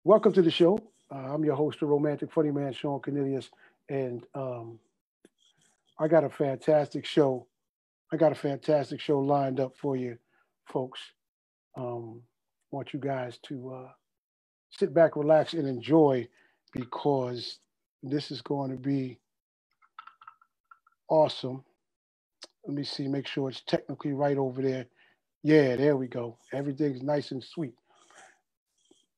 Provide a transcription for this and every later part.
Welcome to the show. I'm your host, the Romantic Funnyman, Shawn Cornelius, and I got a fantastic show. I got a fantastic show lined up for you, folks. Want you guys to sit back, relax, and enjoy because this is going to be awesome. Let me see, make sure it's technically right over there. Yeah, there we go. Everything's nice and sweet.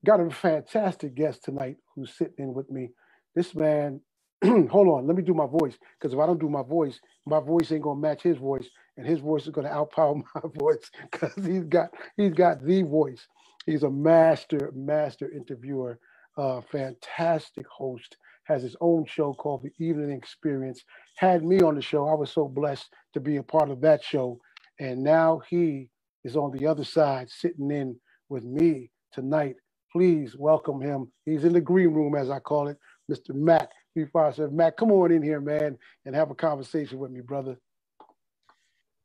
Got a fantastic guest tonight who's sitting in with me. This man, hold on, let me do my voice because if I don't do my voice ain't gonna match his voice, and his voice is gonna outpower my voice because he's got the voice. He's a master interviewer, fantastic host. Has his own show called The Evening Experience. Had me on the show. I was so blessed to be a part of that show, and now he is on the other side, sitting in with me tonight. Please welcome him. He's in the green room, as I call it, Mr. Mach357. Mac, come on in here, man, and have a conversation with me, brother.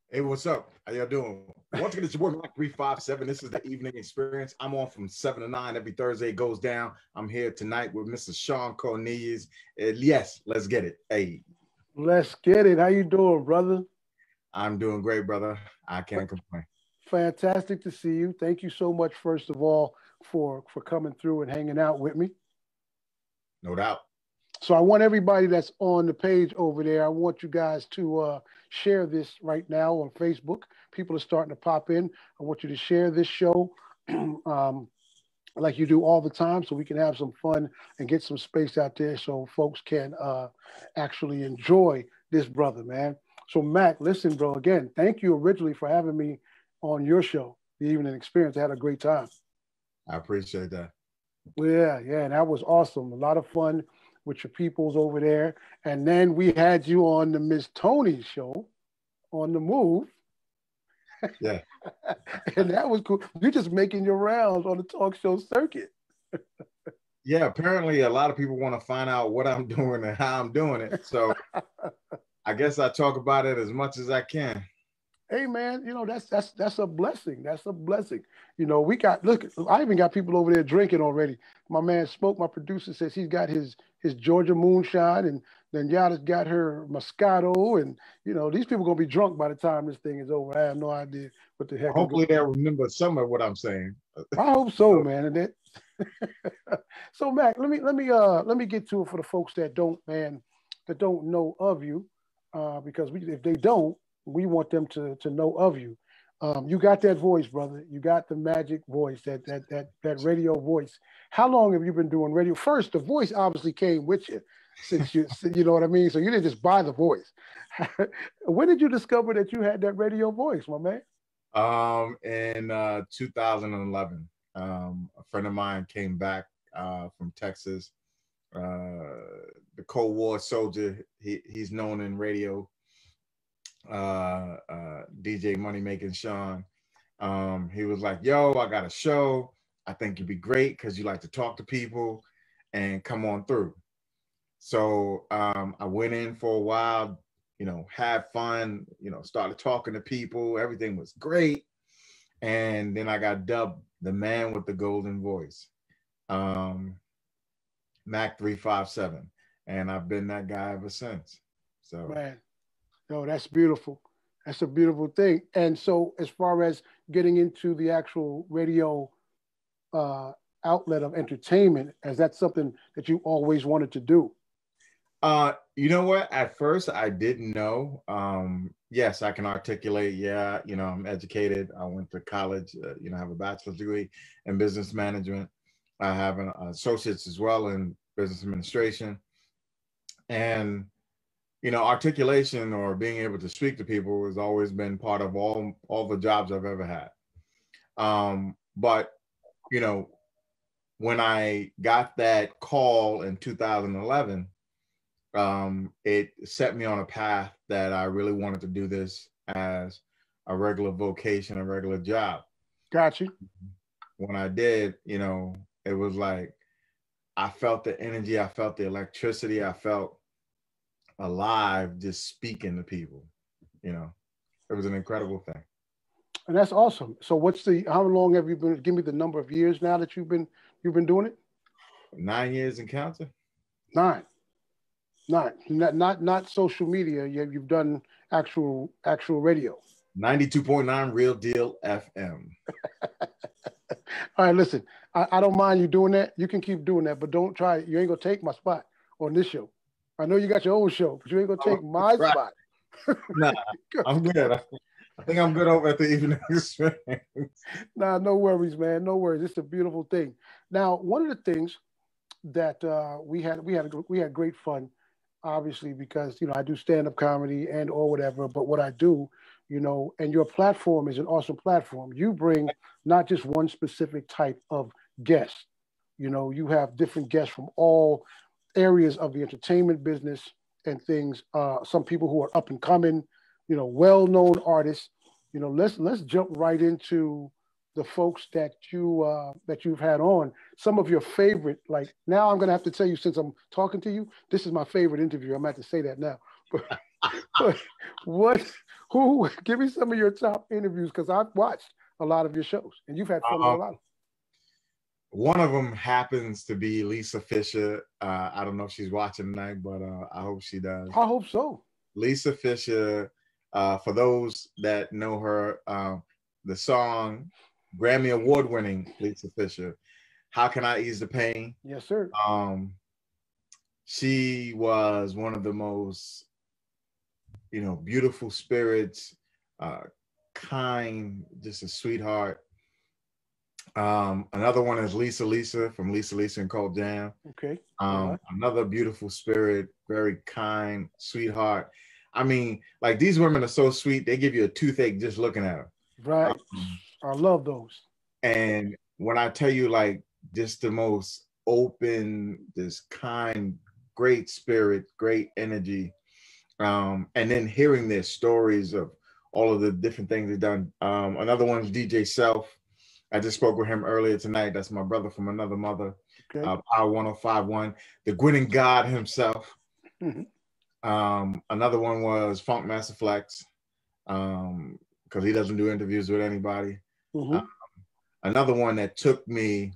Hey, what's up? How y'all doing? Once again, it's your boy Mach357. This is The Evening Experience. I'm on from 7 to 9 every Thursday. It goes down. I'm here tonight with Mr. Shawn Cornelius. Yes, let's get it. Hey. Let's get it. How you doing, brother? I'm doing great, brother. I can't complain. Fantastic to see you. Thank you so much, first of all, for coming through and hanging out with me. No doubt. So I want everybody that's on the page over there, I want you guys to share this right now on Facebook. People are starting to pop in. I want you to share this show like you do all the time so we can have some fun and get some space out there so folks can actually enjoy this brother, man. So Mac, listen, bro, again, thank you originally for having me on your show, The Evening Experience. I had a great time. I appreciate that. Yeah, and that was awesome. A lot of fun with your peoples over there. And then we had you on the Miss Tony show on the Move. Yeah. And that was cool. You're just making your rounds on the talk show circuit. Yeah, apparently a lot of people want to find out what I'm doing and how I'm doing it. So I guess I talk about it as much as I can. Hey man, that's a blessing. That's a blessing. Look, I even got people over there drinking already. My man Smoke, my producer, says he's got his Georgia moonshine, and then Yada's got her Moscato, and these people gonna be drunk by the time this thing is over. I have no idea what the heck. Hopefully they'll remember some of what I'm saying. I hope so, man. And that so Mac, let me get to it for the folks that don't know of you, because if they don't, we want them to know of you. You got that voice, brother. You got the magic voice, that radio voice. How long have you been doing radio? First, the voice obviously came with you, since you know what I mean. So you didn't just buy the voice. When did you discover that you had that radio voice, my man? In 2011, a friend of mine came back from Texas. The Cold War soldier. He's known in radio. DJ Money Making Shawn. He was like, yo, I got a show. I think you'd be great because you like to talk to people and come on through. So I went in for a while, had fun, started talking to people. Everything was great. And then I got dubbed the man with the golden voice, Mach357. And I've been that guy ever since. So man. No, that's beautiful. That's a beautiful thing. And so as far as getting into the actual radio outlet of entertainment, is that something that you always wanted to do? You know what? At first, I didn't know. Yes, I can articulate. Yeah, I'm educated. I went to college. I have a bachelor's degree in business management. I have an associate's as well in business administration. And articulation or being able to speak to people has always been part of all the jobs I've ever had. But when I got that call in 2011, it set me on a path that I really wanted to do this as a regular vocation, a regular job. Gotcha. When I did, it was like I felt the energy, I felt the electricity, I felt alive just speaking to people. It was an incredible thing. And that's awesome. So how long have you been, give me the number of years now that you've been doing it? 9 years and counting. Nine. Not social media. You've done actual radio. 92.9 Real Deal FM. All right, listen. I don't mind you doing that. You can keep doing that, but don't try. You ain't gonna take my spot on this show. I know you got your own show, but you ain't gonna take my spot. Nah, I'm good. I think I'm good over at the evening experience. Nah, no worries, man. No worries. It's a beautiful thing. Now, one of the things that we had great fun, obviously, because I do stand-up comedy and or whatever. But what I do, and your platform is an awesome platform. You bring not just one specific type of guest. You have different guests from all areas of the entertainment business and things. Some people who are up and coming, well-known artists. Let's jump right into the folks that you've had on. Some of your favorite, like now I'm gonna have to tell you, since I'm talking to you, this is my favorite interview. I'm gonna have to say that now. But who? Give me some of your top interviews, because I've watched a lot of your shows and you've had fun with a lot of them. One of them happens to be Lisa Fisher. I don't know if she's watching tonight, but I hope she does. I hope so. Lisa Fisher, for those that know her, the song Grammy Award-winning Lisa Fisher, How Can I Ease the Pain? Yes, sir. She was one of the most, beautiful spirits, kind, just a sweetheart. Another one is Lisa from Lisa and Cold Jam. Okay. Another beautiful spirit, very kind, sweetheart. I mean, like, these women are so sweet, they give you a toothache just looking at them. Right. I love those. And when I tell you, like, just the most open, this kind, great spirit, great energy, and then hearing their stories of all of the different things they've done. Another one is DJ Self. I just spoke with him earlier tonight. That's my brother from another mother. Okay. Power 105.1, the grinning God himself. Mm-hmm. Another one was Funk Master Flex, because he doesn't do interviews with anybody. Mm-hmm. Another one that took me,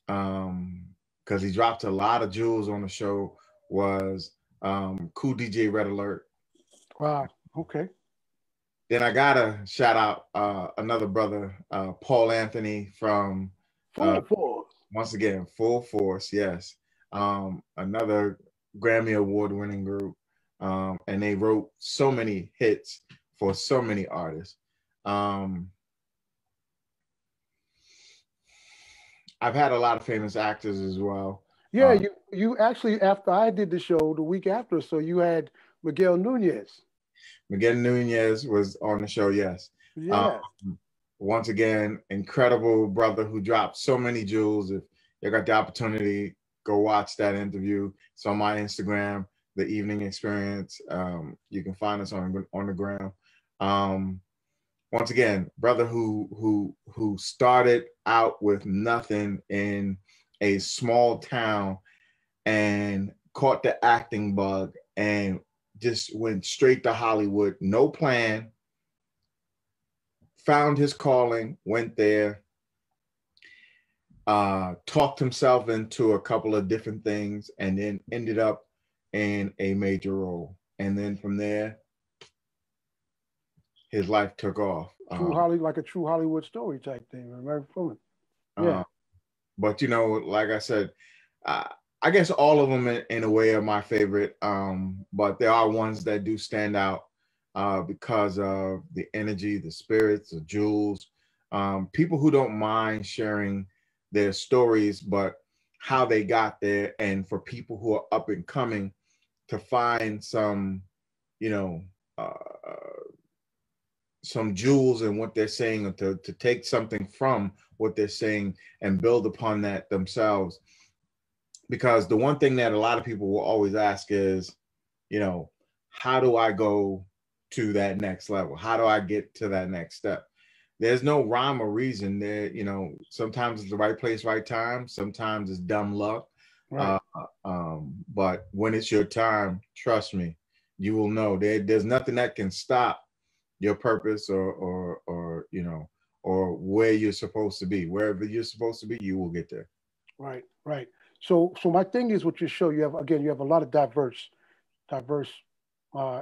because he dropped a lot of jewels on the show, was Cool DJ Red Alert. Wow. Okay. Then I gotta shout out another brother, Paul Anthony from Full Force. Once again, Full Force, yes. Another Grammy Award-winning group, and they wrote so many hits for so many artists. I've had a lot of famous actors as well. Yeah, you actually, after I did the show the week after, so you had Miguel Nunez. Miguel Nunez was on the show, yes. Yeah. Once again, incredible brother who dropped so many jewels. If you got the opportunity, go watch that interview. It's on my Instagram, The Evening Experience. You can find us on the gram. Once again, brother who started out with nothing in a small town and caught the acting bug and just went straight to Hollywood, no plan, found his calling, went there, talked himself into a couple of different things, and then ended up in a major role. And then from there, his life took off. Like a true Hollywood story type thing. Remember from it? Yeah. But like I said, I guess all of them in a way are my favorite. But there are ones that do stand out because of the energy, the spirits, the jewels. People who don't mind sharing their stories, but how they got there, and for people who are up and coming to find some, some jewels in what they're saying, or to take something from what they're saying and build upon that themselves. Because the one thing that a lot of people will always ask is, how do I go to that next level? How do I get to that next step? There's no rhyme or reason there. Sometimes it's the right place, right time. Sometimes it's dumb luck. Right. But when it's your time, trust me, you will know there's nothing that can stop your purpose or where you're supposed to be. Wherever you're supposed to be, you will get there. Right. So my thing is with your show, you have a lot of diverse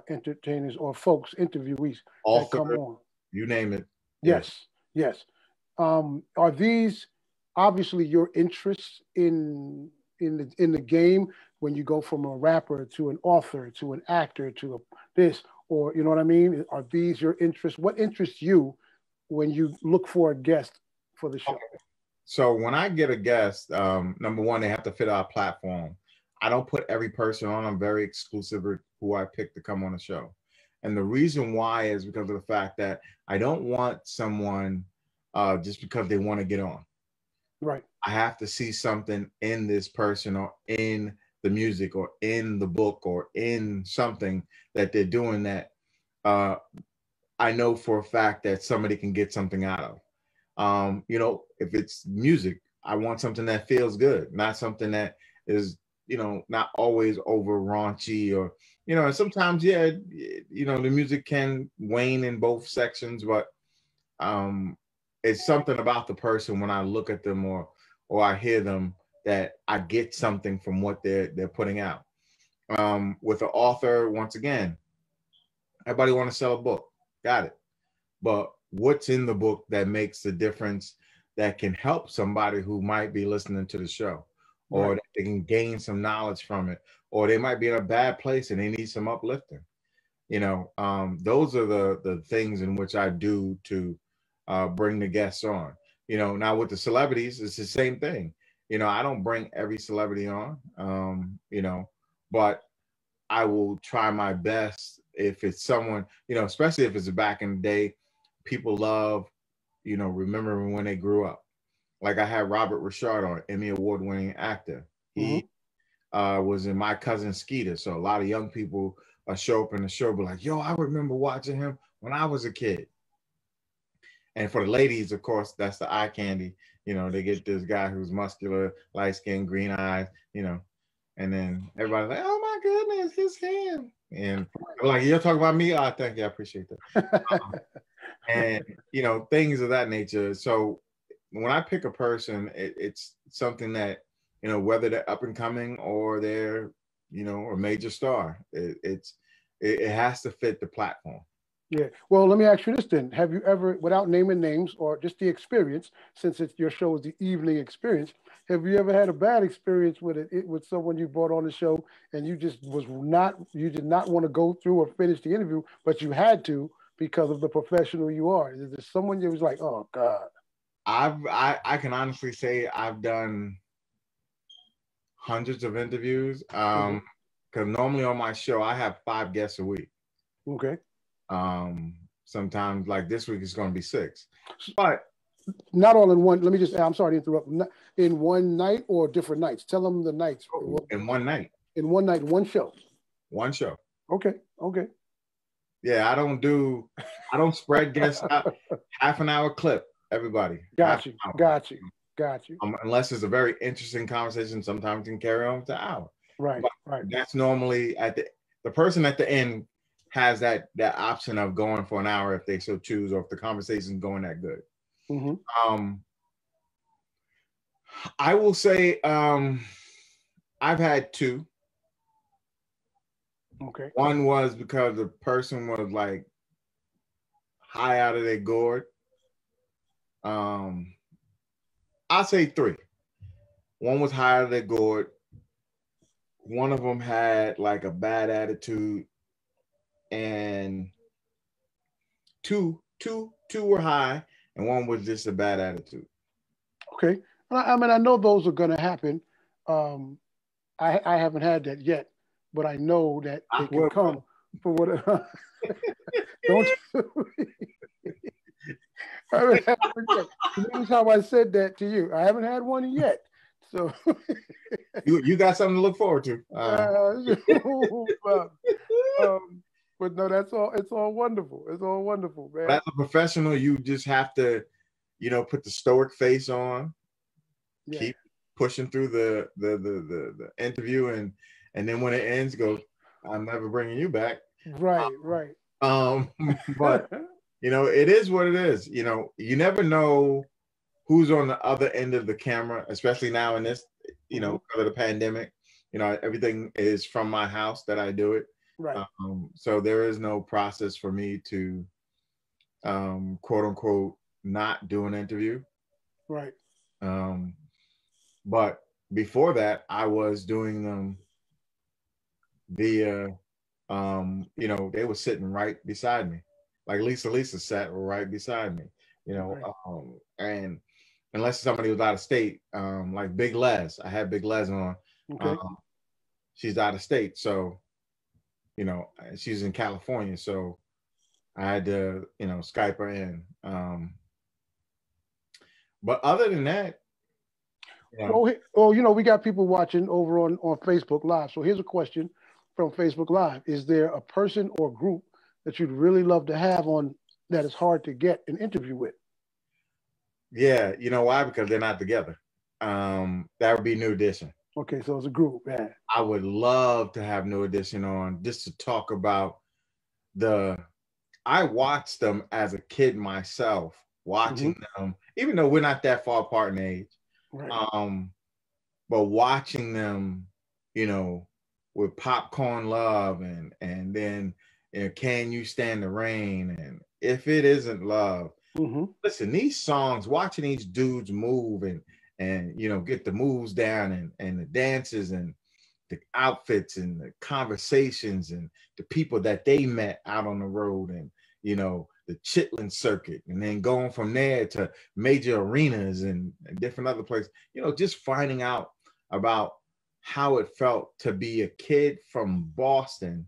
entertainers or folks, interviewees that come Author, on. you name it. Yes. Yes, yes. Are these obviously your interests in the game when you go from a rapper to an author to an actor to this, or you know what I mean? Are these your interests? What interests you when you look for a guest for the show? So when I get a guest, number one, they have to fit our platform. I don't put every person on. I'm very exclusive with who I pick to come on the show. And the reason why is because of the fact that I don't want someone just because they want to get on. Right. I have to see something in this person or in the music or in the book or in something that they're doing that I know for a fact that somebody can get something out of. If it's music, I want something that feels good, not something that is, not always over raunchy or, and sometimes, the music can wane in both sections, but it's something about the person when I look at them or I hear them that I get something from what they're putting out. With the author, once again, everybody want to sell a book. Got it. But what's in the book that makes the difference that can help somebody who might be listening to the show, or Right. that they can gain some knowledge from it, or they might be in a bad place and they need some uplifting. Those are the things in which I do to bring the guests on. Now with the celebrities, it's the same thing. I don't bring every celebrity on, but I will try my best if it's someone, especially if it's back in the day, people love, remembering when they grew up. Like I had Robert Richard on, Emmy award-winning actor. He was in My Cousin Skeeter. So a lot of young people show up in the show, be like, yo, I remember watching him when I was a kid. And for the ladies, of course, that's the eye candy. They get this guy who's muscular, light skin, green eyes, and then everybody's like, oh my goodness, it's him. And I'm like, you're talking about me? Oh, thank you. I appreciate that. And, things of that nature. So when I pick a person, it's something that, whether they're up and coming or they're, a major star, it has to fit the platform. Yeah. Well, let me ask you this then. Have you ever, without naming names or just the experience, since your show is the evening experience, have you ever had a bad experience with with someone you brought on the show and you did not want to go through or finish the interview, but you had to because of the professional you are? Is there someone you was like, oh God? I can honestly say I've done hundreds of interviews. Because normally on my show I have 5 guests a week. Okay. Sometimes like this week it's going to be 6, but not all in one. Let me just, I'm sorry to interrupt. In one night or different nights? Tell them the nights. In one night. In one night, one show. One show. Okay. Yeah, I don't spread guests out. Half an hour clip, everybody. Got you. Unless it's a very interesting conversation, sometimes it can carry on to an hour. Right. That's normally the person at the end has that option of going for an hour if they so choose, or if the conversation's going that good. I will say I've had 2. Okay. One was because the person was like high out of their gourd. I'll say 3. One was high out of their gourd. One of them had like a bad attitude, and two were high, and one was just a bad attitude. Okay. I mean, I know those are going to happen. I haven't had that yet, but I know that they can come for what. Don't Notice how I said that to you. I haven't had one yet. So you got something to look forward to. But no, that's all. It's all wonderful. It's all wonderful, man. As a professional, you just have to, put the stoic face on, keep pushing through the interview, and then when it ends, go, I'm never bringing you back. Right. But it is what it is. You never know who's on the other end of the camera, especially now in this you know, because of the pandemic. You know, everything is from my house that I do it. Right. So there is no process for me to, quote unquote, not do an interview. Right. But before that, I was doing them via, you know, they were sitting right beside me. Like Lisa sat right beside me, you know, and unless somebody was out of state, like Big Les, I had Big Les on. Okay. She's out of state, so you know she's in California, so I had to, you know, Skype her in. But other than that, you know, you know, we got people watching over on Facebook Live. So here's a question from Facebook Live: is there a person or group that you'd really love to have on that is hard to get an interview with? yeah, you know why? Because they're not together. That would be New Edition. Okay, so it's a group, yeah. I would love to have New Edition on just to talk about I watched them as a kid myself, watching them, even though we're not that far apart in age. Right. But watching them, you know, with Popcorn Love and then, you know, Can You Stand the Rain and If It Isn't Love. Listen, these songs, watching these dudes move and you know, get the moves down and the dances and the outfits and the conversations and the people that they met out on the road and, you know, the Chitlin circuit, and then going from there to major arenas and different other places, you know, just finding out about how it felt to be a kid from Boston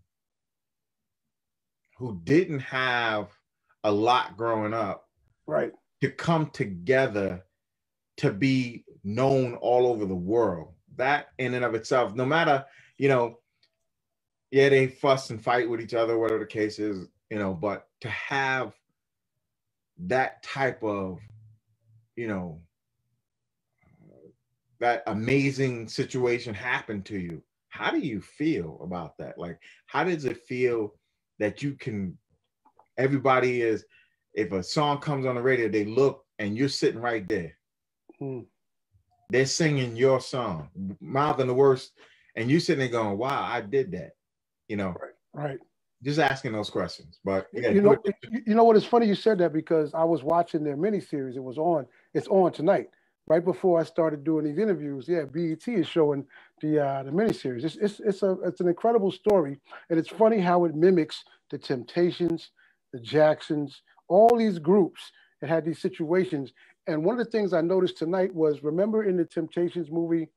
who didn't have a lot growing up, right, to come together to be known all over the world. That in and of itself, no matter, you know, yeah, they fuss and fight with each other, whatever the case is, you know, but to have that type of, you know, that amazing situation happen to you, how do you feel about that? Like, how does it feel that you can, everybody is, if a song comes on the radio, they look and you're sitting right there. They're singing your song, mouthing the words, and you sitting there going, wow, I did that. You know, right. Just asking those questions. But yeah, you know what? It's funny you said that because I was watching their miniseries. It's on tonight. Right before I started doing these interviews, yeah, BET is showing the miniseries. It's an incredible story, and it's funny how it mimics the Temptations, the Jacksons, all these groups that had these situations. And one of the things I noticed tonight was, remember in the Temptations movie,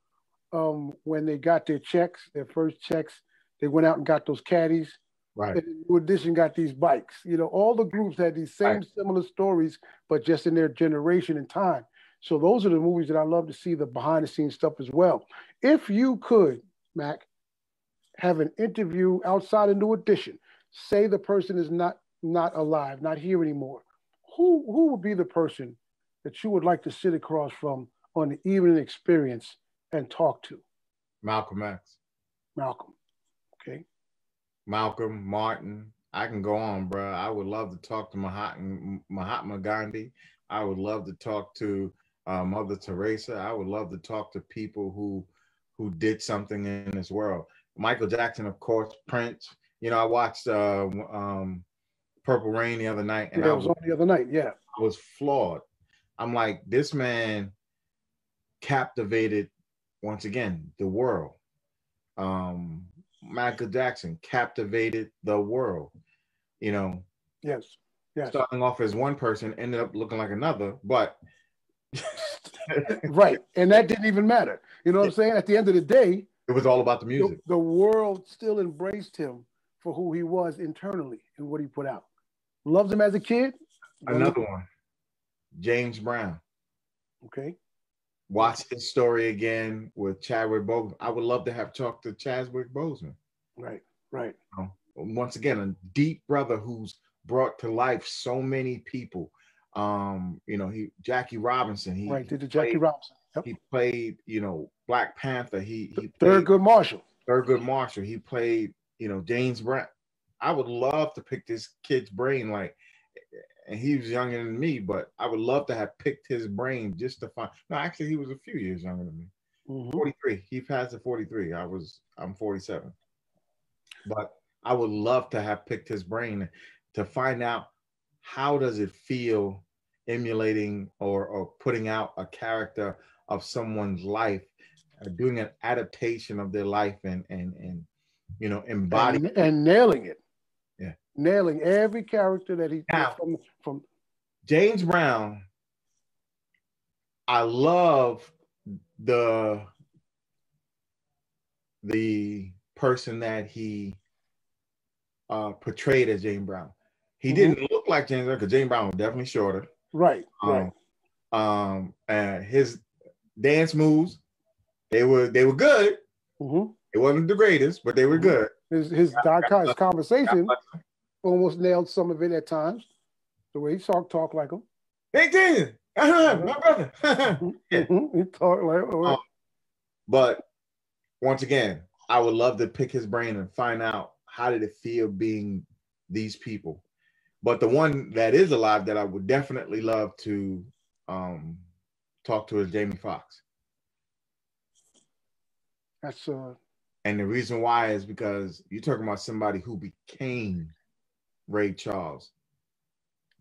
when they got their checks, their first checks, they went out and got those caddies. Right. And New Edition got these bikes. You know, all the groups had these same similar stories, but just in their generation and time. So those are the movies that I love to see, the behind the scenes stuff as well. If you could, Mac, have an interview outside of New Edition, say the person is not alive, not here anymore, who would be the person that you would like to sit across from on the evening experience and talk to? Malcolm X. Malcolm. Okay. Malcolm, Martin. I can go on, bro. I would love to talk to Mahatma Gandhi. I would love to talk to Mother Teresa. I would love to talk to people who did something in this world. Michael Jackson, of course, Prince. You know, I watched Purple Rain the other night, and it was on the other night. Yeah, I was floored. I'm like, this man captivated once again the world. Michael Jackson captivated the world. You know, yes. Starting off as one person, ended up looking like another, but right, and that didn't even matter. You know what I'm saying? At the end of the day, it was all about the music. The world still embraced him for who he was internally and what he put out. Loved him as a kid. Another one, James Brown. Okay. Watch his story again with Chadwick Boseman. I would love to have talked to Chadwick Boseman. Right. Once again, a deep brother who's brought to life so many people. You know, Jackie Robinson. He did the Jackie Robinson. Yep. He played, you know, Black Panther. He played Thurgood Marshall. He played, you know, James Brown. I would love to pick this kid's brain, like, and he was younger than me, but I would love to have picked his brain just to find. No, actually, he was a few years younger than me. 43. He passed at 43. I'm 47. But I would love to have picked his brain to find out how does it feel emulating or putting out a character of someone's life, doing an adaptation of their life and embodying and nailing it. Yeah, nailing every character that he now, from James Brown. I love the person that he portrayed as James Brown. He didn't look like James Brown because James Brown was definitely shorter. Right, right. And his dance moves, they were good. It wasn't the greatest, but they were good. His conversation almost nailed some of it at times. The way he talk like him. Hey, my brother. He talked like. But once again, I would love to pick his brain and find out how did it feel being these people. But the one that is alive that I would definitely love to talk to is Jamie Foxx. That's and the reason why is because you're talking about somebody who became Ray Charles.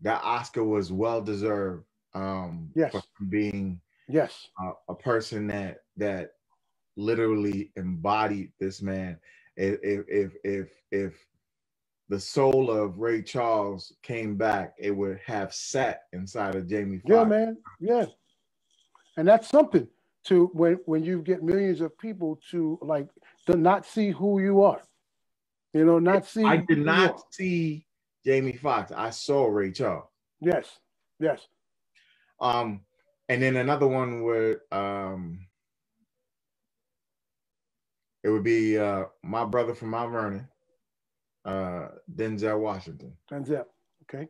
That Oscar was well deserved. Yes. For being a person that literally embodied this man. If the soul of Ray Charles came back, it would have sat inside of Jamie Foxx. Yeah, man. Yeah. And that's something to when you get millions of people to not see who you are. Not see. I did not see Jamie Foxx. I saw Ray Charles. Yes. Yes. And then another one would it would be my brother from Mount Vernon, Denzel Washington. Denzel. Okay.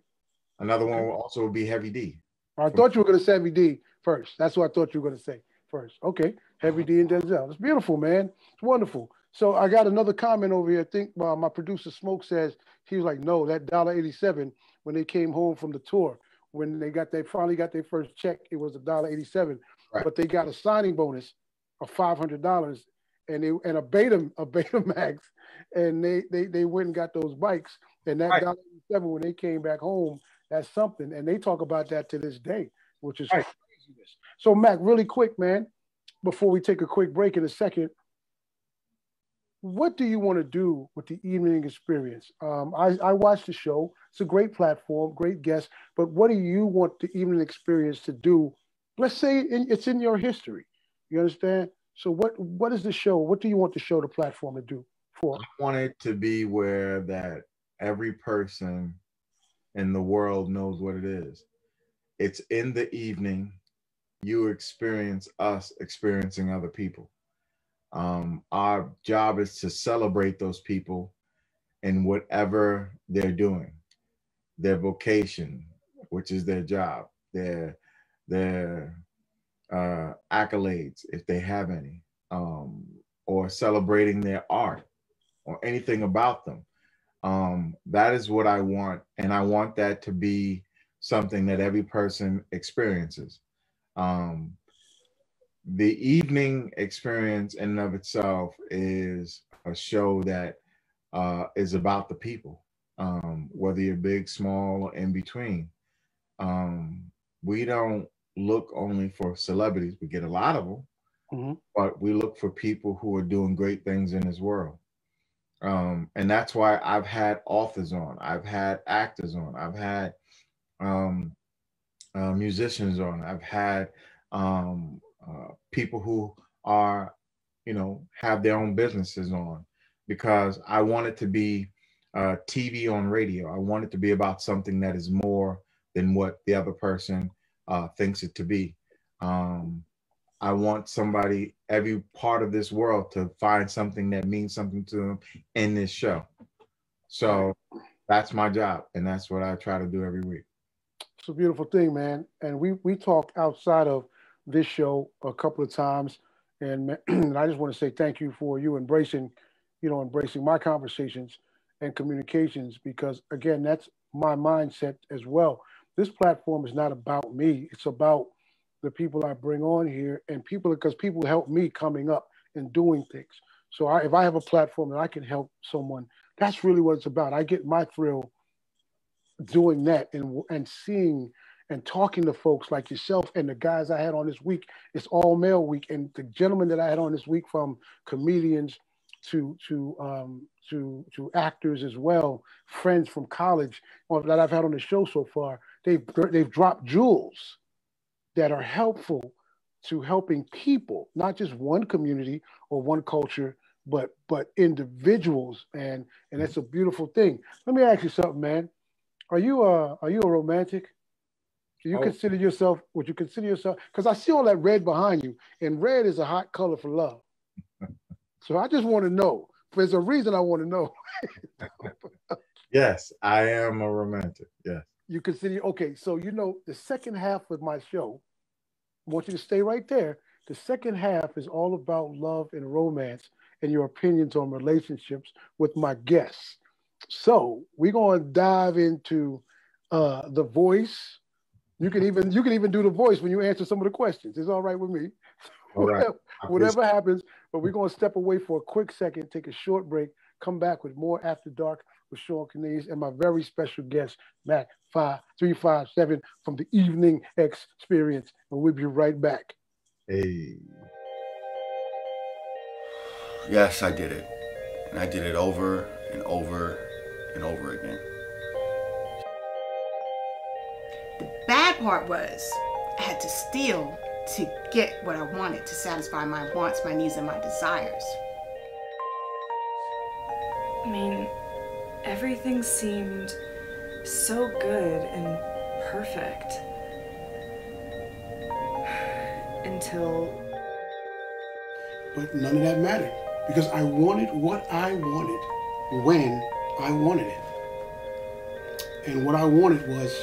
Another one will also be Heavy D. I thought you were going to say Heavy D first. That's what I thought you were going to say first. Okay. Heavy D and Denzel. It's beautiful, man. It's wonderful. So I got another comment over here. I think my producer Smoke says, he was like, no, that $1.87 when they came home from the tour, when they finally got their first check, it was $1.87. Right. But they got a signing bonus of $500 and a Betamax, and they went and got those bikes. And that $1.87 when they came back home, that's something. And they talk about that to this day, which is craziness. So Mac, really quick, man, before we take a quick break in a second, what do you want to do with the evening experience? I watched the show. It's a great platform, great guest. But what do you want the evening experience to do? Let's say it's in your history. You understand? So what is the show? What do you want the show, the platform, to do for? I want it to be where that every person in the world knows what it is. It's in the evening. You experience us experiencing other people. Our job is to celebrate those people in whatever they're doing, their vocation, which is their job, their accolades, if they have any, or celebrating their art or anything about them. That is what I want. And I want that to be something that every person experiences. The evening experience in and of itself is a show that is about the people, whether you're big, small, or in between. We don't look only for celebrities. We get a lot of them, but we look for people who are doing great things in this world. And that's why I've had authors on, I've had actors on, I've had musicians on, I've had people who are, have their own businesses on, because I want it to be TV on radio. I want it to be about something that is more than what the other person thinks it to be. I want every part of this world to find something that means something to them in this show. So that's my job, and that's what I try to do every week. It's a beautiful thing, man. And we talked outside of this show a couple of times, and I just want to say thank you for you embracing my conversations and communications, because again, that's my mindset as well. This platform is not about me. It's about the people I bring on here, and people, because people help me coming up and doing things. So if I have a platform that I can help someone, that's really what it's about. I get my thrill doing that, and seeing and talking to folks like yourself and the guys I had on this week. It's all male week, and the gentlemen that I had on this week, from comedians to actors as well, friends from college that I've had on the show so far. They've dropped jewels that are helpful to helping people, not just one community or one culture, but individuals, and that's a beautiful thing. Let me ask you something, man. Are you a romantic? Do you consider yourself? Would you consider yourself? Because I see all that red behind you, and red is a hot color for love. So I just want to know. There's a reason I want to know. Yes, I am a romantic. Yes. You consider, okay, so the second half of my show, I want you to stay right there. The second half is all about love and romance and your opinions on relationships with my guests. So we're going to dive into the voice. You can even do the voice when you answer some of the questions. It's all right with me. All right. Whatever happens, but we're going to step away for a quick second, take a short break, come back with more After Dark with Shawn Cornelius and my very special guest, Mach357 from the Evening Experience. And we'll be right back. Hey. Yes, I did it. And I did it over and over and over again. The bad part was I had to steal to get what I wanted, to satisfy my wants, my needs, and my desires. I mean, everything seemed so good and perfect. Until... But none of that mattered, because I wanted what I wanted when I wanted it. And what I wanted was...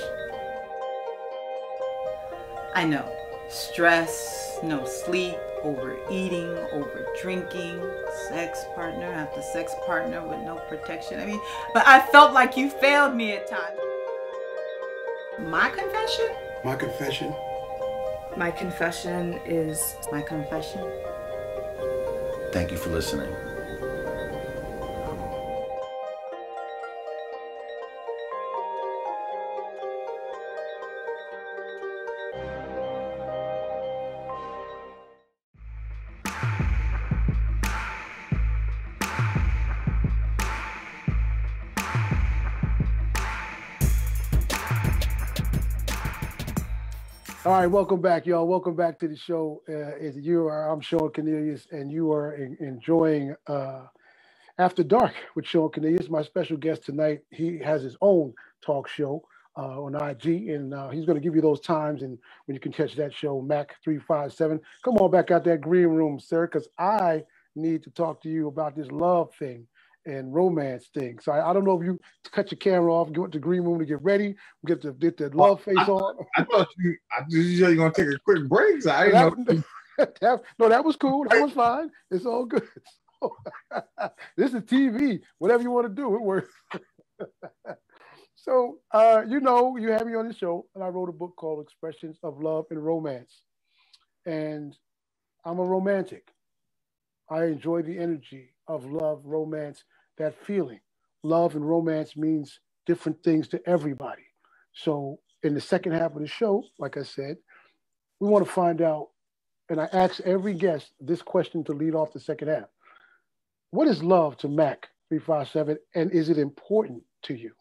I know. Stress, no sleep, overeating, over drinking, sex partner after sex partner with no protection. I mean, but I felt like you failed me at times. My confession? My confession? My confession is... My confession? Thank you for listening. All right, welcome back, y'all. Welcome back to the show. I'm Shawn Cornelius, and you are enjoying After Dark with Shawn Cornelius. My special guest tonight, he has his own talk show on IG, and he's going to give you those times and when you can catch that show, Mach357. Come on back out that green room, sir, because I need to talk to you about this love thing and romance thing. So I don't know if you cut your camera off, go to the green room to get ready, get the love face on. I thought you were going to take a quick break. So I didn't know. No, that was cool. That was fine. It's all good. This is TV. Whatever you want to do, it works. So, you had me on the show, and I wrote a book called Expressions of Love and Romance. And I'm a romantic. I enjoy the energy of love, romance, that feeling. Love and romance means different things to everybody. So in the second half of the show, like I said, we want to find out, and I ask every guest this question to lead off the second half. What is love to Mach357, and is it important to you?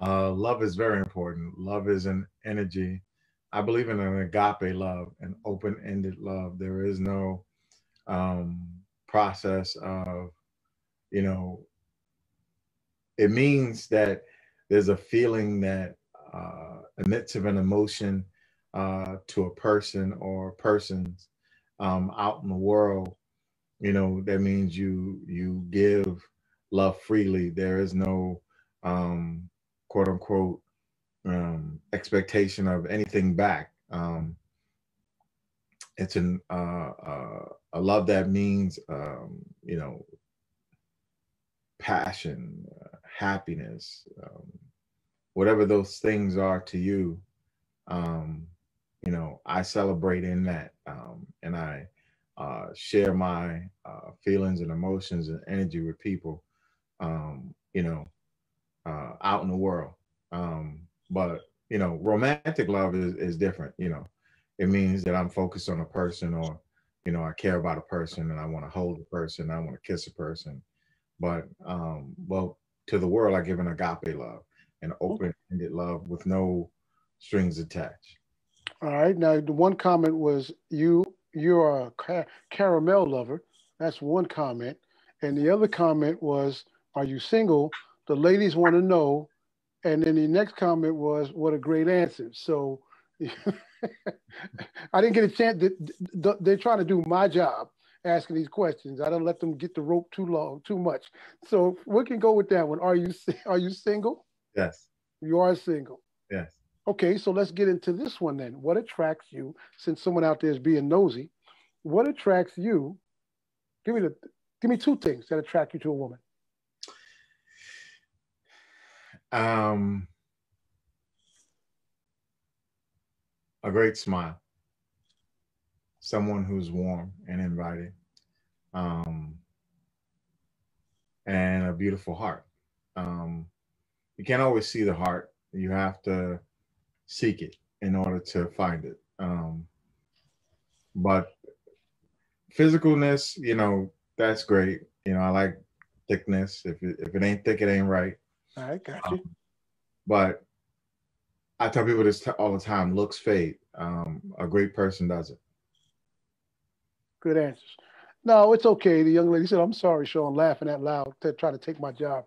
Love is very important. Love is an energy. I believe in an agape love, an open-ended love. There is no process of, it means that there's a feeling that emits of an emotion to a person or persons out in the world. That means you give love freely. There is no quote unquote expectation of anything back. It's a love that means passion, happiness, whatever those things are to you. I celebrate in that, and I share my feelings and emotions and energy with people, um, you know, out in the world. But romantic love is different. It means that I'm focused on a person, or I care about a person and I want to hold a person, I want to kiss a person. But well, to the world, I give an agape love, an open-ended love with no strings attached. All right. Now, the one comment was you're a caramel lover. That's one comment, and the other comment was, "Are you single?" The ladies want to know, and then the next comment was, "What a great answer." So, I didn't get a chance. They're trying to do my job asking these questions. I don't let them get the rope too long, too much. So we can go with that one. Are you single? Yes. You are single. Yes. Okay, so let's get into this one then. What attracts you, since someone out there is being nosy, what attracts you? Give me two things that attract you to a woman. Um, a great smile, someone who's warm and inviting, um, and a beautiful heart. Um, you can't always see the heart. You have to seek it in order to find it. But physicalness, that's great. I like thickness. If it ain't thick, it ain't right. All right, got you. But I tell people this all the time: looks fade. A great person does it. Good answers. No, it's okay. The young lady said, "I'm sorry, Shawn, laughing out loud to try to take my job."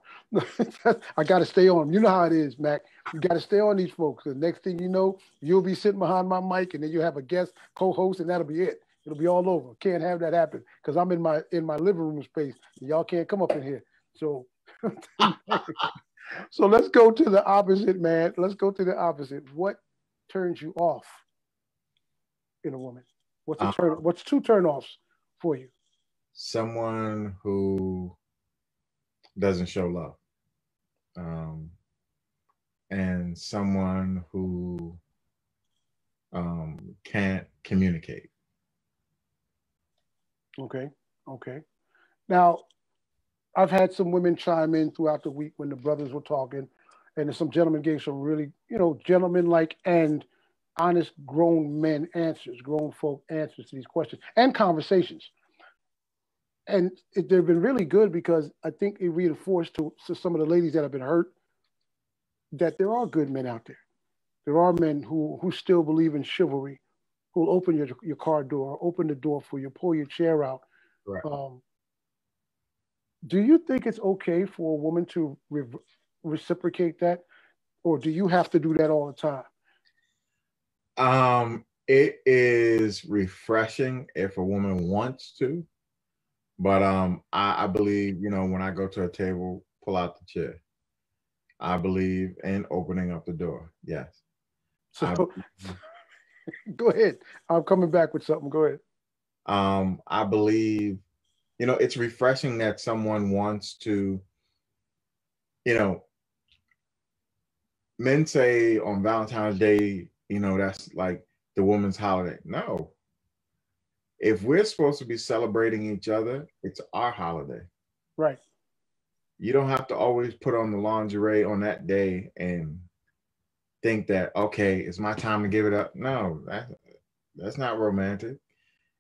I got to stay on them. You know how it is, Mac. You got to stay on these folks. The next thing you know, you'll be sitting behind my mic, and then you have a guest co-host, and that'll be it. It'll be all over. Can't have that happen because I'm in my living room space. And y'all can't come up in here. So, so let's go to the opposite, man. Let's go to the opposite. What turns you off in a woman? What's two turnoffs for you? Someone who doesn't show love, and someone who can't communicate. Okay. Okay. Now, I've had some women chime in throughout the week when the brothers were talking, and some gentlemen gave some really, gentleman-like and honest grown men answers, grown folk answers to these questions and conversations. And they've been really good because I think it reinforced to some of the ladies that have been hurt that there are good men out there. There are men who still believe in chivalry, who'll open your car door, open the door for you, pull your chair out. Right. Do you think it's okay for a woman to reciprocate that, or do you have to do that all the time? It is refreshing if a woman wants to, but I believe, when I go to a table, pull out the chair. I believe in opening up the door. Yes. So go ahead. I'm coming back with something. Go ahead. I believe, it's refreshing that someone wants to, men say on Valentine's Day, that's like the woman's holiday. No. If we're supposed to be celebrating each other, it's our holiday. Right. You don't have to always put on the lingerie on that day and think that, okay, it's my time to give it up. No, that's not romantic.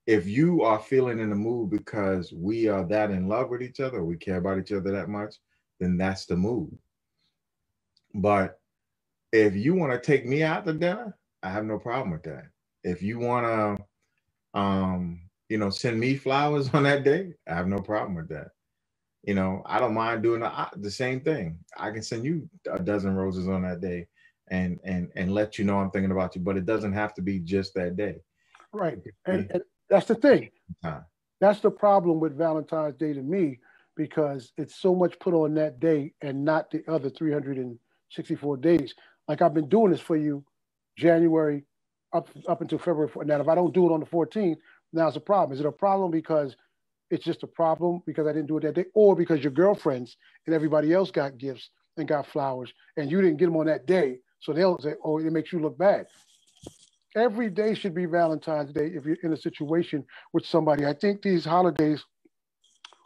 If you are feeling in the mood because we are that in love with each other, we care about each other that much, then that's the mood. But if you want to take me out to dinner, I have no problem with that. If you want to, send me flowers on that day, I have no problem with that. I don't mind doing the same thing. I can send you a dozen roses on that day and let you know I'm thinking about you, but it doesn't have to be just that day. Right. And that's the thing. That's the problem with Valentine's Day to me, because it's so much put on that day and not the other 364 days. Like, I've been doing this for you January up until February. Now, if I don't do it on the 14th, now it's a problem. Is it a problem because it's just a problem because I didn't do it that day, or because your girlfriends and everybody else got gifts and got flowers and you didn't get them on that day? So they'll say, oh, it makes you look bad. Every day should be Valentine's Day if you're in a situation with somebody. I think these holidays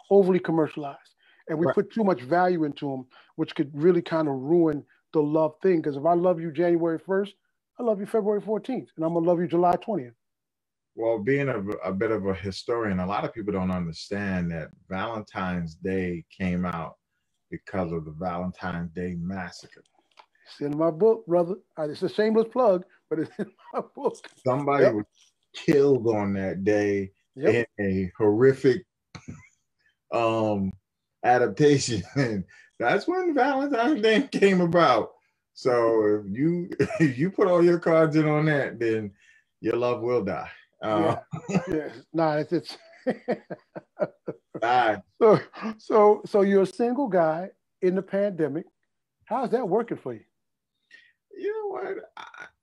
overly commercialized, and we Right. put too much value into them, which could really kind of ruin the love thing. Because if I love you January 1st, I love you February 14th, and I'm gonna love you July 20th. Well, being a bit of a historian, a lot of people don't understand that Valentine's Day came out because of the Valentine's Day massacre. It's in my book, brother. It's a shameless plug, but it's in my book. Somebody Yep. was killed on that day Yep. in a horrific adaptation. And that's when Valentine's Day came about. So if you put all your cards in on that, then your love will die. Yeah. Yeah. Nah, it's Die. so you're a single guy in the pandemic. How's that working for you? You know what?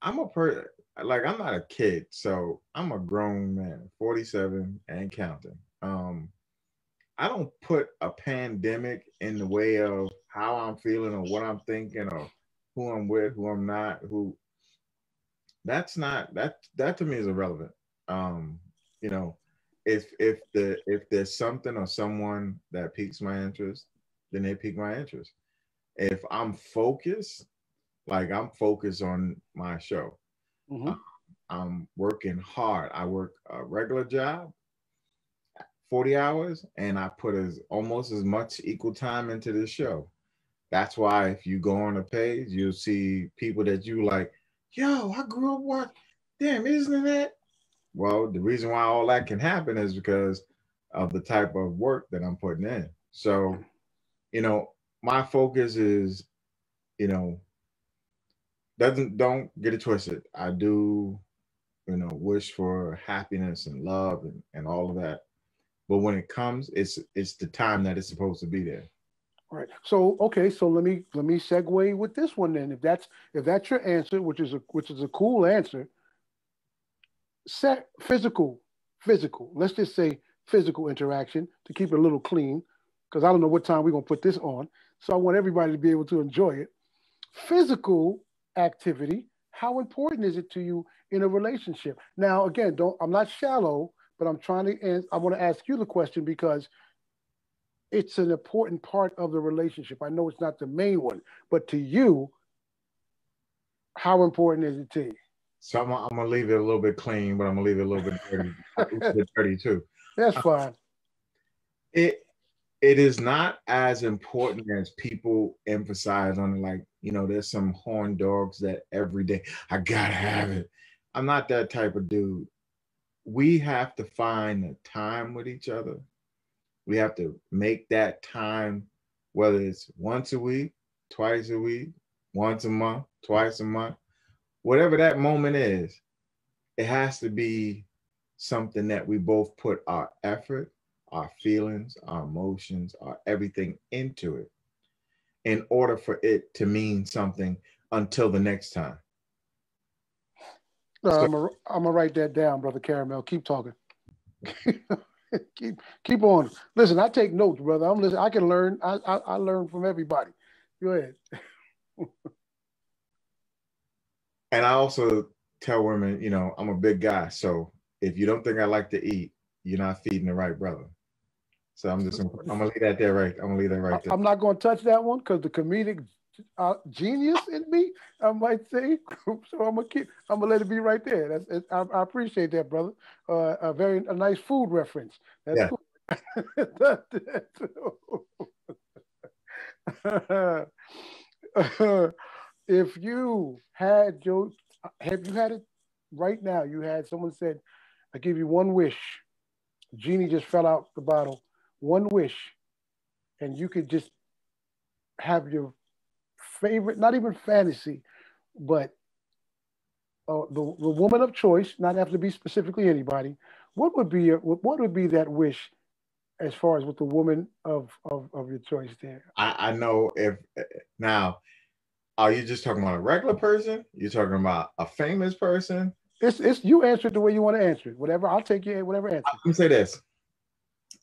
I'm a person, like, I'm not a kid, so I'm a grown man, 47 and counting. I don't put a pandemic in the way of how I'm feeling or what I'm thinking or who I'm with, who I'm not, who. That's not that to me is irrelevant. You know, if there's something or someone that piques my interest, then they pique my interest. If I'm focused, like I'm focused on my show. Mm-hmm. I'm working hard. I work a regular job, 40 hours, and I put almost as much equal time into this show. That's why if you go on a page, you'll see people that you like, yo, I grew up watching, damn, isn't that? Well, the reason why all that can happen is because of the type of work that I'm putting in. So, my focus is, you know, don't get it twisted. I do, wish for happiness and love and all of that. But when it comes, it's the time that it's supposed to be there. All right. So okay. So let me segue with this one then. If that's your answer, which is a cool answer. Set physical. Let's just say physical interaction to keep it a little clean, because I don't know what time we're gonna put this on. So I want everybody to be able to enjoy it. Physical activity. How important is it to you in a relationship? Now, again, I'm not shallow, but I'm trying to. I want to ask you the question because it's an important part of the relationship. I know it's not the main one, but to you, how important is it to you? So I'm gonna leave it a little bit clean, but I'm gonna leave it a little bit dirty too. That's fine. It is not as important as people emphasize on it. Like, there's some horn dogs that every day I gotta have it. I'm not that type of dude. We have to find the time with each other. We have to make that time, whether it's once a week, twice a week, once a month, twice a month, whatever that moment is, it has to be something that we both put our effort, our feelings, our emotions, our everything into it in order for it to mean something until the next time. I'm gonna write that down, brother Caramel. Keep talking. keep on. Listen, I take notes, brother. I'm listening. I can learn. I learn from everybody. Go ahead. And I also tell women, I'm a big guy, so if you don't think I like to eat, you're not feeding the right brother. So I'm gonna leave that there, right? I'm gonna leave that right there. I'm not gonna touch that one because the comedic genius in me, I might say. So I'm gonna let it be right there. I appreciate that, brother. A nice food reference. That's cool. If you had have you had it right now? You had someone said, "I give you one wish." Genie just fell out the bottle. One wish, and you could just have your favorite, not even fantasy, but the woman of choice, not have to be specifically anybody. What would be that wish as far as with the woman of your choice there? I know if now, are you just talking about a regular person? You're talking about a famous person? It's you answer it the way you want to answer it. Whatever, I'll take you whatever answer. Let me say this.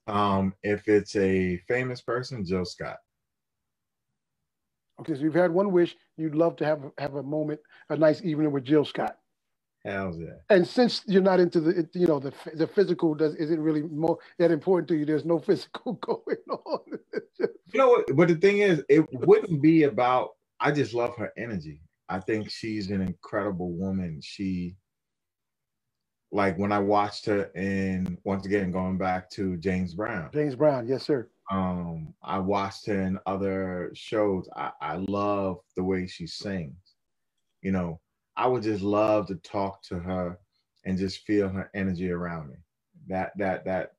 If it's a famous person, Jill Scott. Okay, so you've had one wish. You'd love to have a moment, a nice evening with Jill Scott. Hell yeah. And since you're not into the physical isn't really more that important to you, there's no physical going on. You know what? But the thing is, it wouldn't be about. I just love her energy. I think she's an incredible woman. She, like when I watched her in, once again going back to James Brown. James Brown, yes sir. I watched her in other shows. I love the way she sings. You know, I would just love to talk to her and just feel her energy around me. That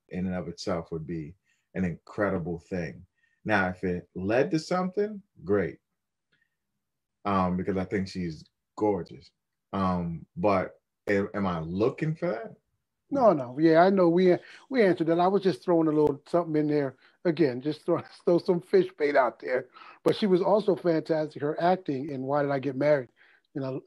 in and of itself would be an incredible thing. Now, if it led to something, great. Because I think she's gorgeous. But am I looking for that? No. Yeah, I know we answered that. I was just throwing a little something in there again, just throw some fish bait out there. But she was also fantastic. Her acting in Why Did I Get Married? And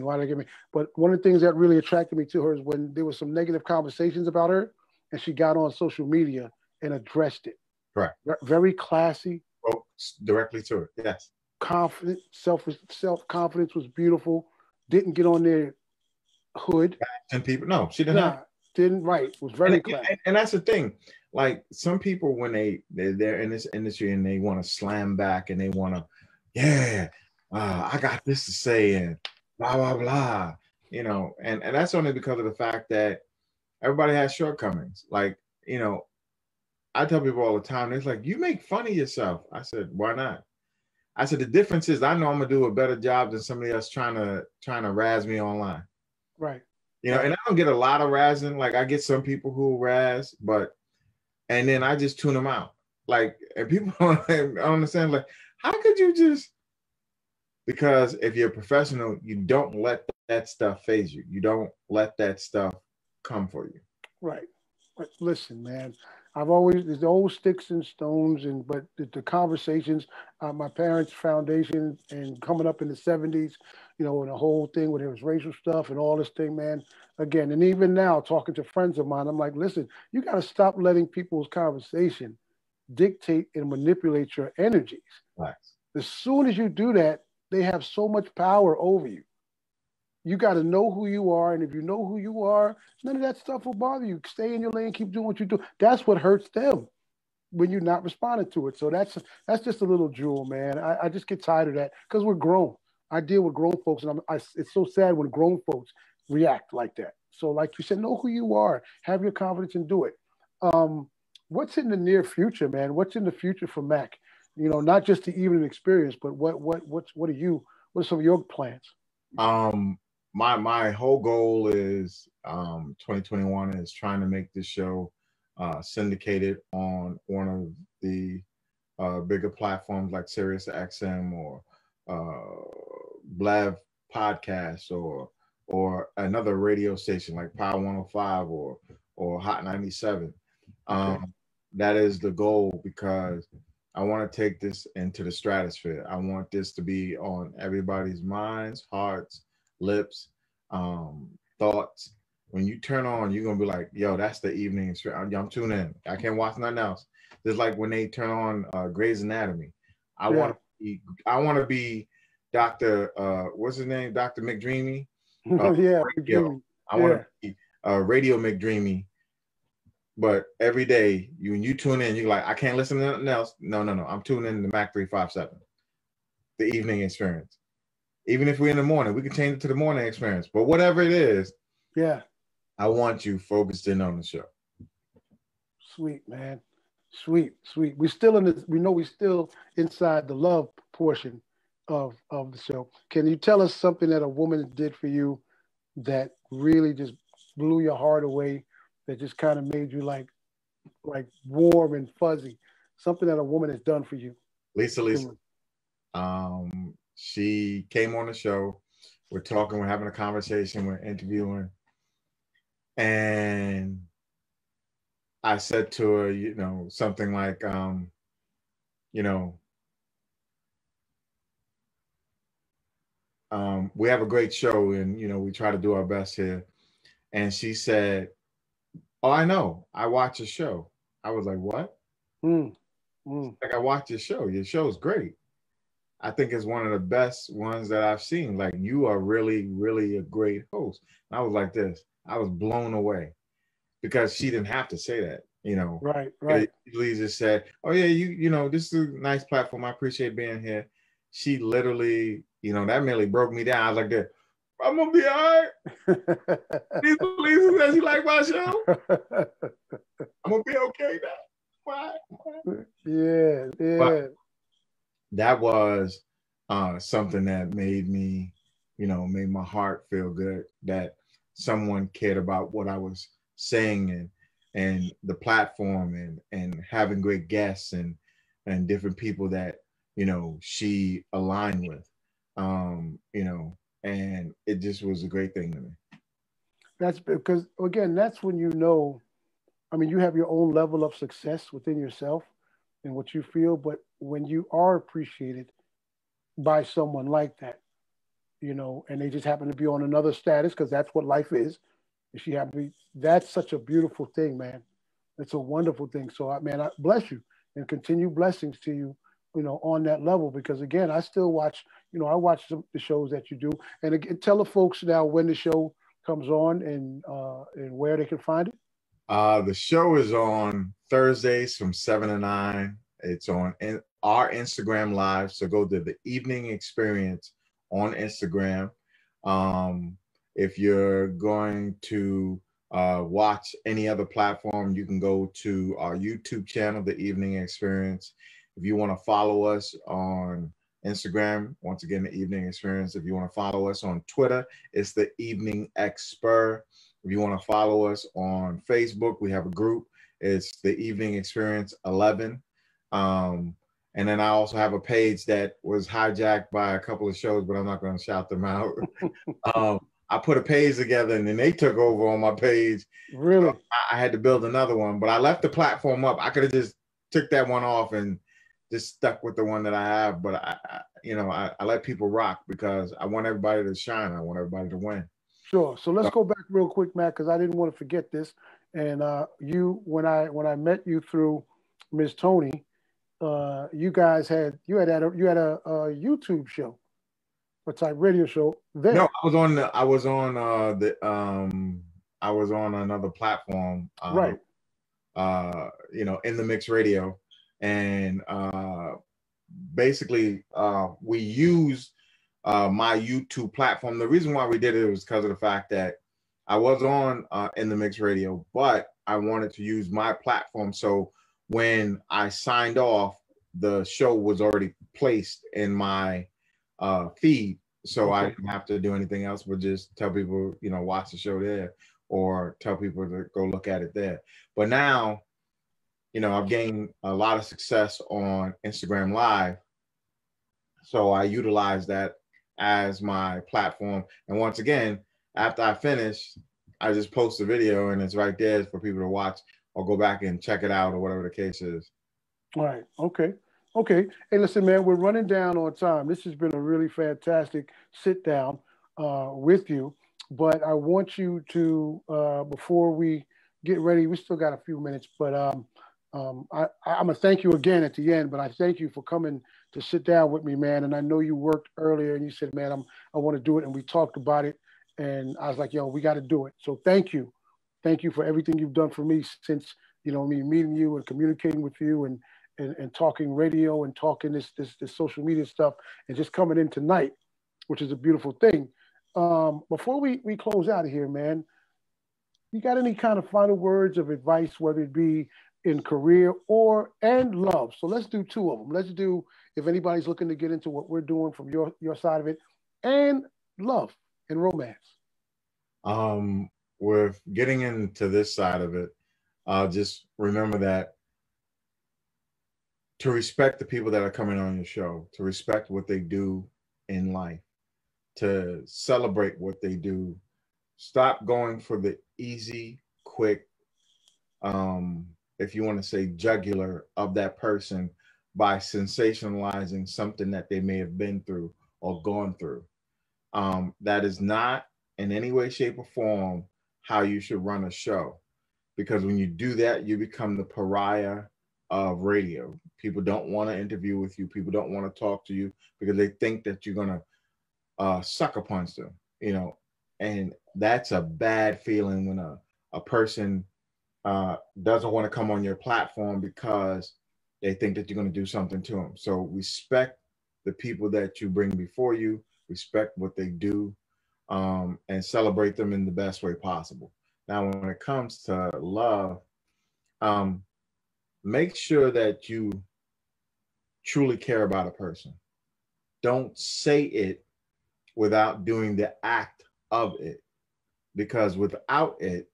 Why Did I Get Married? But one of the things that really attracted me to her is when there was some negative conversations about her, and she got on social media and addressed it. Right. Very classy. Oh, directly to her. Yes. Confident, self-confidence was beautiful. Didn't get on their hood. And people, no, she didn't. Didn't. Right. Was very classy. And that's the thing. Like some people, when they're in this industry and they want to slam back and they want to, I got this to say and blah blah blah, and that's only because of the fact that everybody has shortcomings. Like, I tell people all the time, it's like, you make fun of yourself. I said, why not? I said, the difference is I know I'm gonna do a better job than somebody else trying to razz me online. Right. And I don't get a lot of razzing. Like I get some people who razz, and then I just tune them out. Like, and people don't understand, like, how could you just, because if you're a professional, you don't let that stuff phase you. You don't let that stuff come for you. Right. But listen, man, there's the old sticks and stones, but the conversations, my parents' foundation and coming up in the 70s, and the whole thing when there was racial stuff and all this thing, man, again, and even now talking to friends of mine, I'm like, listen, you got to stop letting people's conversation dictate and manipulate your energies. Right. As soon as you do that, they have so much power over you. You got to know who you are. And if you know who you are, none of that stuff will bother you. Stay in your lane, keep doing what you do. That's what hurts them when you're not responding to it. So that's just a little jewel, man. I just get tired of that because we're grown. I deal with grown folks, and it's so sad when grown folks react like that. So like you said, know who you are, have your confidence and do it. What's in the near future, man? What's in the future for Mac? Not just the evening experience, but what are some of your plans? My whole goal is 2021 is trying to make this show syndicated on one of the bigger platforms like Sirius XM or Blav Podcast or another radio station like Power 105 or Hot 97. Okay. That is the goal, because I want to take this into the stratosphere. I want this to be on everybody's minds, hearts, lips, thoughts. When you turn on, you're gonna be like, yo, that's the evening experience. I'm tuning in. I can't watch nothing else. Just like when they turn on Grey's Anatomy. I want to be Dr. What's his name? Dr. McDreamy. Radio. I want to be Radio McDreamy. But every day, when you tune in, you're like, I can't listen to nothing else. No. I'm tuning in to Mach357, the evening experience. Even if we're in the morning, we can change it to the morning experience. But whatever it is, I want you focused in on the show. Sweet, man. Sweet. We're still inside the love portion of the show. Can you tell us something that a woman did for you that really just blew your heart away, that just kind of made you like warm and fuzzy? Something that a woman has done for you. Lisa. She came on the show. We're talking, we're having a conversation, we're interviewing. And I said to her, something like, we have a great show and, we try to do our best here. And she said, oh, I know. I watch a show. I was like, what? Like, I watch your show. Your show's great. I think is one of the best ones that I've seen. Like, you are really, really a great host. And I was like this. I was blown away because she didn't have to say that, you know. Right, It right. usually just said, "Oh yeah, you know, this is a nice platform. I appreciate being here." She literally, you know, that merely broke me down. I was like, "This, I'm gonna be all right." Lisa says you like my show. I'm gonna be okay now. Why? Yeah, yeah. But that was something that made me, you know, made my heart feel good that someone cared about what I was saying, and the platform, and having great guests, and different people that, you know, she aligned with, you know, and it just was a great thing to me. That's because, again, that's when you know. I mean, you have your own level of success within yourself and what you feel, but when you are appreciated by someone like that, you know, and they just happen to be on another status because that's what life is. And she happened to be, that's such a beautiful thing, man. It's a wonderful thing. So, man, I bless you and continue blessings to you, you know, on that level. Because again, I still watch, you know, I watch the shows that you do. And again, tell the folks now when the show comes on and where they can find it. The show is on Thursdays from 7 to 9. It's on our Instagram Live. So go to the Evening Experience on Instagram. If you're going to watch any other platform, you can go to our YouTube channel, The Evening Experience. If you want to follow us on Instagram, once again, The Evening Experience. If you want to follow us on Twitter, it's The Evening Expert. If you want to follow us on Facebook, we have a group. It's The Evening Experience 11. And then I also have a page that was hijacked by a couple of shows, but I'm not going to shout them out. I put a page together and then they took over on my page. Really? So I had to build another one, but I left the platform up. I could have just took that one off and just stuck with the one that I have. But I let people rock because I want everybody to shine. I want everybody to win. Sure. So let's go back real quick, Matt, because I didn't want to forget this. And when I met you through Ms. Tony, you guys had a YouTube show, a type radio show there. No, I was on another platform. Right. In the Mix Radio, and basically we used my YouTube platform. The reason why we did it was because of the fact that I was on in the Mix Radio, but I wanted to use my platform. So when I signed off, the show was already placed in my feed. So I didn't have to do anything else but just tell people, watch the show there, or tell people to go look at it there. But now, I've gained a lot of success on Instagram Live. So I utilize that as my platform. And once again, after I finish, I just post a video and it's right there for people to watch or go back and check it out or whatever the case is. All right. Okay. Hey, listen, man, we're running down on time. This has been a really fantastic sit down with you. But I want you to, before we get ready, we still got a few minutes, but I'm going to thank you again at the end, but I thank you for coming to sit down with me, man. And I know you worked earlier and you said, man, I want to do it. And we talked about it. And I was like, yo, we got to do it. So thank you. Thank you for everything you've done for me since, me meeting you and communicating with you and talking radio and talking this social media stuff and just coming in tonight, which is a beautiful thing. Before we close out of here, man, you got any kind of final words of advice, whether it be in career and love? So let's do two of them. Let's do, if anybody's looking to get into what we're doing from your side of it, and love and romance. With getting into this side of it, just remember that to respect the people that are coming on your show, to respect what they do in life, to celebrate what they do. Stop going for the easy, quick, if you want to say jugular of that person by sensationalizing something that they may have been through or gone through. That is not in any way, shape, or form how you should run a show. Because when you do that, you become the pariah of radio. People don't want to interview with you. People don't want to talk to you because they think that you're going to sucker punch them, you know, and that's a bad feeling when a person doesn't want to come on your platform because they think that you're going to do something to them. So respect the people that you bring before you, respect what they do, and celebrate them in the best way possible. Now, when it comes to love, make sure that you truly care about a person. Don't say it without doing the act of it, because without it,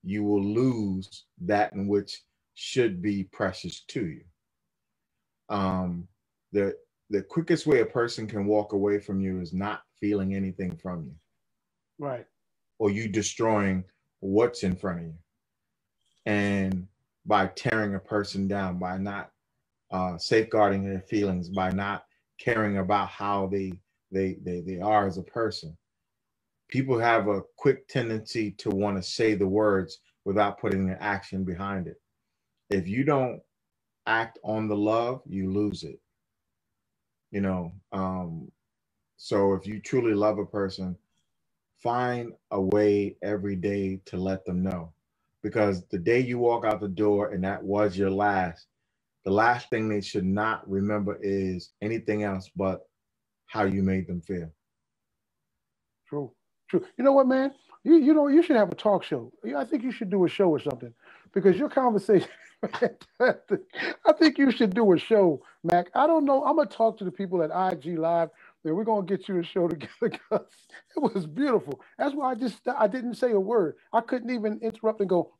you will lose that in which should be precious to you. The quickest way a person can walk away from you is not feeling anything from you. Right. Or you destroying what's in front of you. And by tearing a person down, by not safeguarding their feelings, by not caring about how they are as a person. People have a quick tendency to want to say the words without putting the action behind it. If you don't act on the love, you lose it. You know, so if you truly love a person, find a way every day to let them know. Because the day you walk out the door and that was your last, the last thing they should not remember is anything else but how you made them feel. True. True. You know what, man? You know, you should have a talk show. I think you should do a show or something, because your conversation, I think you should do a show, Mac. I don't know. I'm going to talk to the people at IG Live, and we're going to get you a show together, because it was beautiful. That's why I didn't say a word. I couldn't even interrupt and go,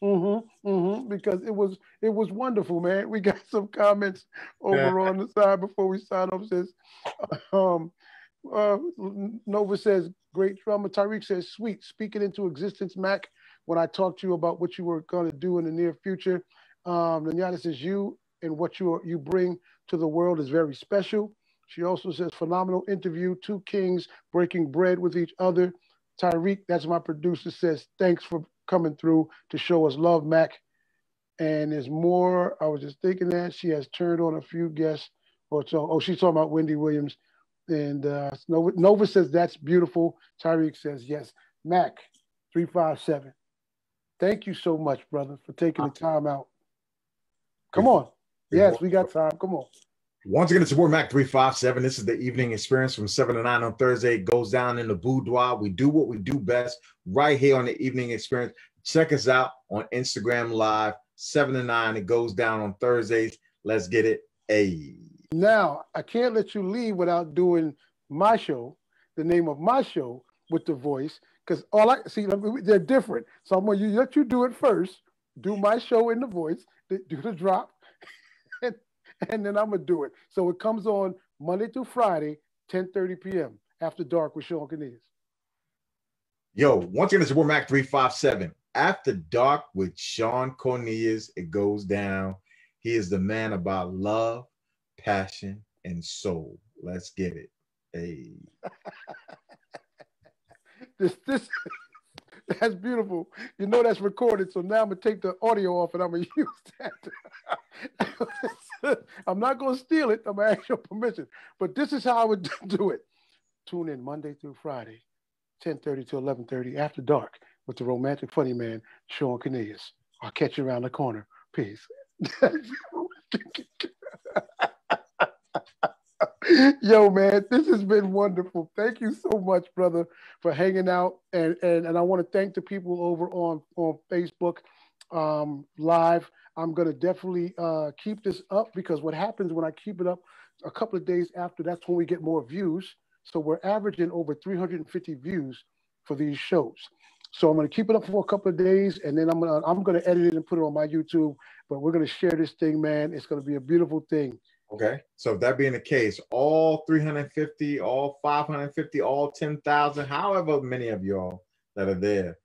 because it was wonderful, man. We got some comments over on the side before we sign off. Says, Nova says, great drummer. Tyriq says, sweet. Speaking into existence, Mac, when I talked to you about what you were going to do in the near future. Nanyana says, you and what you bring to the world is very special. She also says, phenomenal interview. Two kings breaking bread with each other. Tyriq, that's my producer, says, thanks for coming through to show us love, Mac. And there's more. I was just thinking that she has turned on a few guests. Oh, she's talking about Wendy Williams. And Nova says, that's beautiful. Tyriq says, yes. Mac 357. Thank you so much, brother, for taking the time out. Come on. Yes, we got time. Come on. Once again, it's your boy Mac 357. This is the evening experience from 7 to 9 on Thursday. It goes down in the boudoir. We do what we do best right here on the evening experience. Check us out on Instagram Live, 7 to 9. It goes down on Thursdays. Let's get it. Hey. Now, I can't let you leave without doing my show, the name of my show with the voice, because all I see, they're different. So I'm going to let you do it first, do my show in the voice, do the drop, and then I'm going to do it. So it comes on Monday through Friday, 10:30 p.m. After Dark with Shawn Cornelius. Yo, once again, it's your boy Mac 357. After Dark with Shawn Cornelius, it goes down. He is the man about love, passion, and soul. Let's get it. Hey. This that's beautiful. You know that's recorded, so now I'm gonna take the audio off and I'm gonna use that. I'm not gonna steal it. I'm gonna ask your permission. But this is how I would do it. Tune in Monday through Friday, 10:30 to 11:30 after dark with the Romantic Funnyman, Shawn Cornelius. I'll catch you around the corner. Peace. Yo, man, this has been wonderful. Thank you so much, brother, for hanging out. And I want to thank the people over on Facebook Live. I'm going to definitely keep this up, because what happens when I keep it up a couple of days after, that's when we get more views. So we're averaging over 350 views for these shows. So I'm going to keep it up for a couple of days, and then I'm going to edit it and put it on my YouTube. But we're going to share this thing, man. It's going to be a beautiful thing. Okay. So that being the case, all 350, all 550, all 10,000, however many of y'all that are there,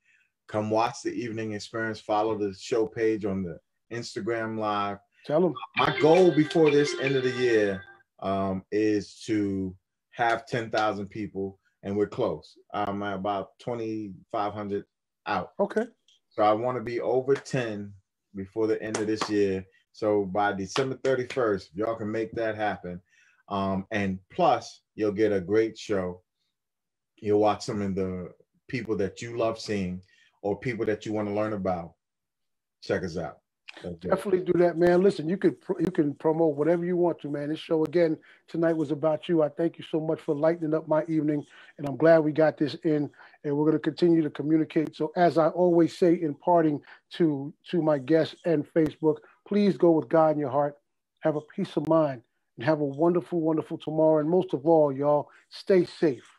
come watch the evening experience. Follow the show page on the Instagram Live. Tell them. My goal before this end of the year is to have 10,000 people, and we're close. I'm at about 2,500 out. Okay. So I want to be over 10 before the end of this year. So by December 31st, y'all can make that happen. And plus, you'll get a great show. You'll watch some of the people that you love seeing or people that you want to learn about. Check us out. Definitely do that, man. Listen, you can promote whatever you want to, man. This show again tonight was about you. I thank you so much for lightening up my evening, and I'm glad we got this in, and we're going to continue to communicate. So as I always say in parting to my guests and Facebook, please go with God in your heart, have a peace of mind, and have a wonderful, wonderful tomorrow. And most of all, y'all, stay safe.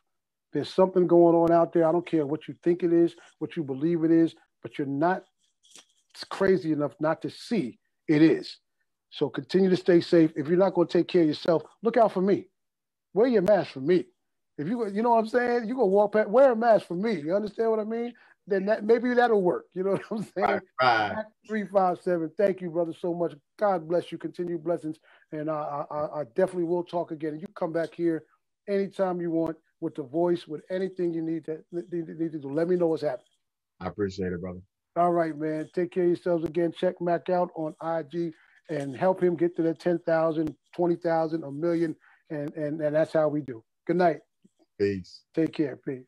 There's something going on out there. I don't care what you think it is, what you believe it is, but you're not crazy enough not to see it is. So continue to stay safe. If you're not going to take care of yourself, look out for me. Wear your mask for me. If you know what I'm saying, you go walk past, wear a mask for me. You understand what I mean? Then maybe that'll work. You know what I'm saying? Right. Mach357. Thank you, brother, so much. God bless you. Continue blessings, and I definitely will talk again. You come back here anytime you want with the voice, with anything you need to do. Let me know what's happening. I appreciate it, brother. All right, man. Take care of yourselves again. Check Mac out on IG and help him get to that 10,000, 20,000, a million, and that's how we do. Good night. Peace. Take care. Peace.